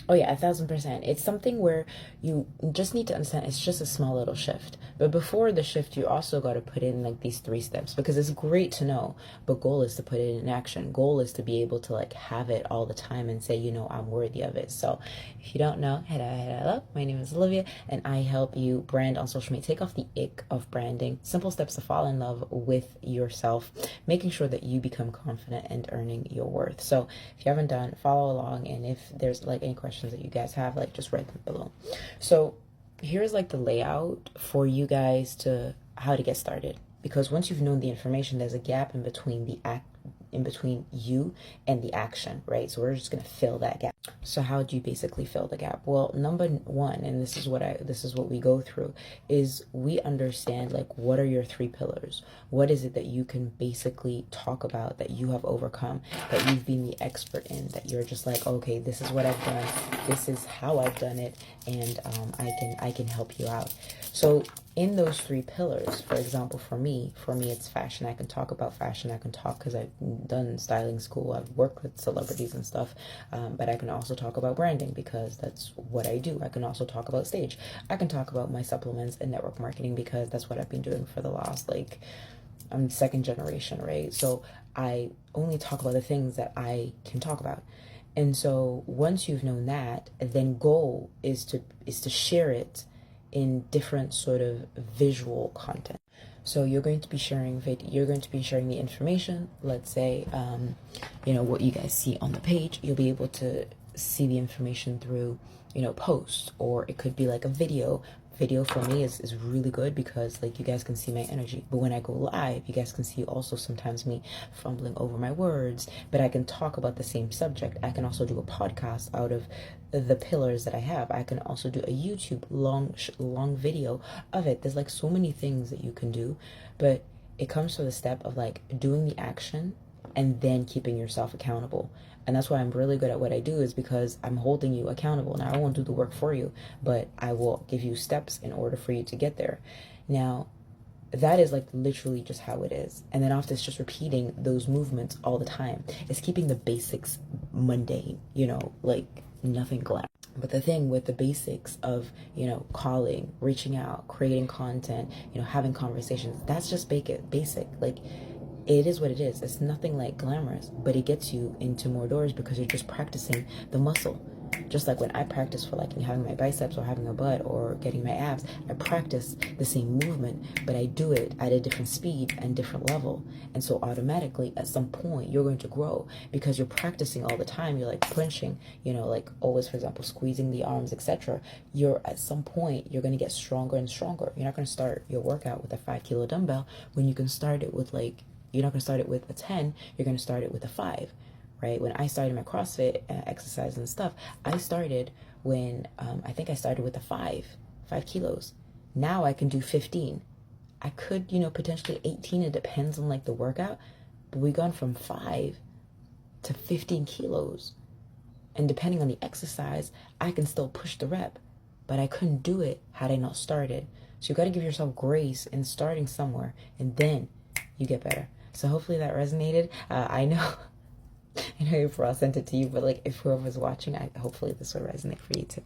Oh yeah, 1,000%. It's something where you just need to understand it's just a small little shift. But before the shift, you also got to put in like these three steps because it's great to know, but goal is to put it in action. Goal is to be able to like have it all the time and say, I'm worthy of it. So if you don't know, hello, my name is Olivia and I help you brand on social media. Take off the ick of branding. Simple steps to fall in love with yourself, making sure that you become confident and earning your worth. So if you haven't done, follow along, and if there's like any questions that you guys have, like just write them below. So here's like the layout for you guys to how to get started, because once you've known the information, there's a gap in between the act in between you and the action, right? So we're just going to fill that gap. So how do you basically fill the gap? Well, number one, and this is what we go through, is we understand like what are your three pillars? What is it that you can basically talk about that you have overcome, that you've been the expert in, that you're just like, okay, this is what I've done, this is how I've done it, and I can help you out. So in those three pillars, for example, for me it's fashion. I can talk about fashion. I can talk because I've done styling school, I've worked with celebrities and stuff, but I can also talk about branding because that's what I do. I can also talk about stage. I can talk about my supplements and network marketing because that's what I've been doing for the last, like, I'm second generation, right? So I only talk about the things that I can talk about. And so once you've known that, then goal is to share it in different sort of visual content. So you're going to be sharing you're going to be sharing the information. Let's say, what you guys see on the page. You'll be able to see the information through, posts, or it could be like a video. Video for me is really good because like you guys can see my energy. But when I go live, you guys can see also sometimes me fumbling over my words, but I can talk about the same subject. I can also do a podcast out of the pillars that I have. I can also do a YouTube long video of it. There's like so many things that you can do, but it comes to the step of like doing the action and then keeping yourself accountable. And that's why I'm really good at what I do, is because I'm holding you accountable. Now, I won't do the work for you, but I will give you steps in order for you to get there. Now, that is like literally just how it is. And then after, it's just repeating those movements all the time. It's keeping the basics mundane, like nothing glam. But the thing with the basics of, calling, reaching out, creating content, having conversations, that's just basic. Like, it is what it is. It's nothing like glamorous, but it gets you into more doors because you're just practicing the muscle. Just like when I practice for like having my biceps or having a butt or getting my abs, I practice the same movement, but I do it at a different speed and different level. And so automatically at some point you're going to grow because you're practicing all the time. You're like punching, like always, for example, squeezing the arms, etc. You're at some point you're going to get stronger and stronger. You're not going to start your workout with a 5 kilo dumbbell when you can start it with like, you're not going to start it with a 10, you're going to start it with a 5, right? When I started my CrossFit exercise and stuff, I started when I think I started with a 5 kilos. Now I can do 15. I could, potentially 18. It depends on like the workout, but we gone from 5 to 15 kilos. And depending on the exercise, I can still push the rep, but I couldn't do it had I not started. So you got to give yourself grace in starting somewhere, and then you get better. So hopefully that resonated. I know I know April sent it to you, but like if whoever's watching, hopefully this will resonate for you too.